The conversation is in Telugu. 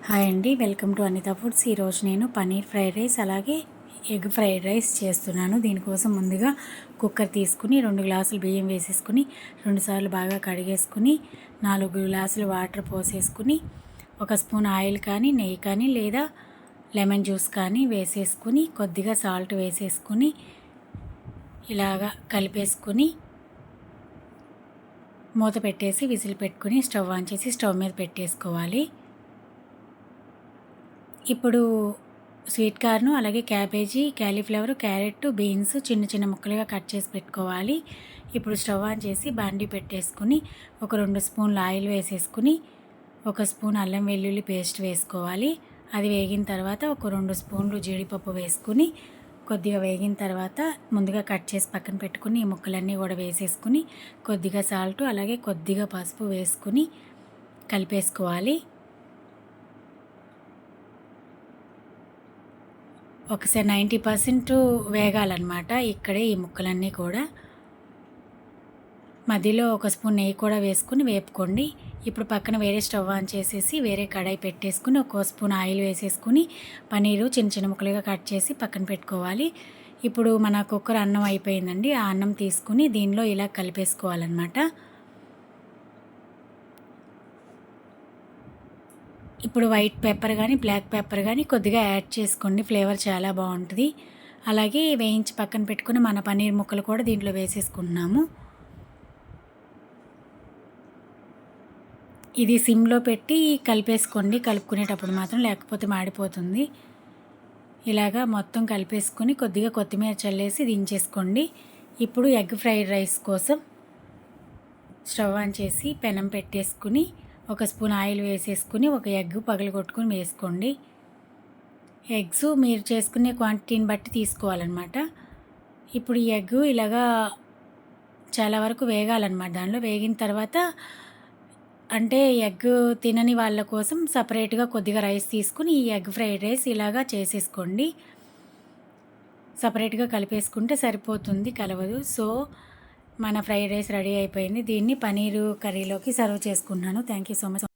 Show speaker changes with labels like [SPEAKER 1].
[SPEAKER 1] హాయ్ అండి, వెల్కమ్ టు అనితా ఫుడ్స్. ఈరోజు నేను పన్నీర్ ఫ్రైడ్ రైస్ అలాగే ఎగ్ ఫ్రైడ్ రైస్ చేస్తున్నాను. దీనికోసం ముందుగా కుక్కర్ తీసుకుని 2 గ్లాసులు బియ్యం వేసేసుకుని 2 సార్లు బాగా కడిగేసుకుని 4 గ్లాసులు వాటర్ పోసేసుకుని 1 స్పూన్ ఆయిల్ కానీ నెయ్యి కానీ లేదా లెమన్ జ్యూస్ కానీ వేసేసుకుని కొద్దిగా సాల్ట్ వేసేసుకుని ఇలాగా కలిపేసుకుని మూత పెట్టేసి విజిల్ పెట్టుకుని స్టవ్ ఆన్ చేసి స్టవ్ మీద పెట్టేసుకోవాలి. ఇప్పుడు స్వీట్ కార్న్ అలాగే క్యాబేజీ, క్యాలీఫ్లవర్, క్యారెట్, బీన్స్ చిన్న చిన్న ముక్కలుగా కట్ చేసి పెట్టుకోవాలి. ఇప్పుడు స్టవ్ ఆన్ చేసి బాండీ పెట్టేసుకుని ఒక 2 స్పూన్లు ఆయిల్ వేసేసుకుని 1 స్పూన్ అల్లం వెల్లుల్లి పేస్ట్ వేసుకోవాలి. అది వేగిన తర్వాత ఒక 2 స్పూన్లు జీడిపప్పు వేసుకుని కొద్దిగా వేగిన తర్వాత ముందుగా కట్ చేసి పక్కన పెట్టుకుని ఈ ముక్కలన్నీ కూడా వేసేసుకుని కొద్దిగా సాల్ట్ అలాగే కొద్దిగా పసుపు వేసుకుని కలిపేసుకోవాలి. ఒకసారి 90% వేగాలన్నమాట ఇక్కడే ఈ ముక్కలన్నీ కూడా. మధ్యలో 1 స్పూన్ నెయ్యి కూడా వేసుకుని వేపుకోండి. ఇప్పుడు పక్కన వేరే స్టవ్ ఆన్ చేసేసి వేరే కడాయి పెట్టేసుకుని 1 స్పూన్ ఆయిల్ వేసేసుకుని పన్నీరు చిన్న చిన్న ముక్కలుగా కట్ చేసి పక్కన పెట్టుకోవాలి. ఇప్పుడు మన కుక్కర్ అన్నం అయిపోయిందండి. ఆ అన్నం తీసుకుని దీనిలో ఇలా కలిపేసుకోవాలన్నమాట. ఇప్పుడు వైట్ పెప్పర్ కానీ బ్లాక్ పెప్పర్ కానీ కొద్దిగా యాడ్ చేసుకోండి, ఫ్లేవర్ చాలా బాగుంటుంది. అలాగే వేయించి పక్కన పెట్టుకుని మన పన్నీర్ ముక్కలు కూడా దీంట్లో వేసేసుకుంటున్నాము. ఇది సిమ్లో పెట్టి కలిపేసుకోండి కలుపుకునేటప్పుడు మాత్రం, లేకపోతే మాడిపోతుంది. ఇలాగా మొత్తం కలిపేసుకుని కొద్దిగా కొత్తిమీర చల్లేసి దించేసుకోండి. ఇప్పుడు ఎగ్ ఫ్రైడ్ రైస్ కోసం స్టవ్ ఆన్ చేసి పెనం పెట్టేసుకుని 1 స్పూన్ ఆయిల్ వేసేసుకుని ఒక ఎగ్ పగలగొట్టుకుని వేసుకోండి. ఎగ్స్ మీరు చేసుకునే క్వాంటిటీని బట్టి తీసుకోవాలన్నమాట. ఇప్పుడు ఈ ఎగ్ ఇలాగా చాలా వరకు వేగాలన్నమాట. దానిలో వేగిన తర్వాత అంటే ఎగ్ తినని వాళ్ళ కోసం సపరేట్గా కొద్దిగా రైస్ తీసుకుని ఈ ఎగ్ ఫ్రైడ్ రైస్ ఇలాగా చేసేసుకోండి. సపరేట్గా కలిపేసుకుంటే సరిపోతుంది, కలవదు. సో మన ఫ్రైడ్ రైస్ రెడీ అయిపోయింది. దీన్ని పన్నీరు కర్రీలోకి సర్వ్ చేసుకుంటున్నాను. Thank you so much.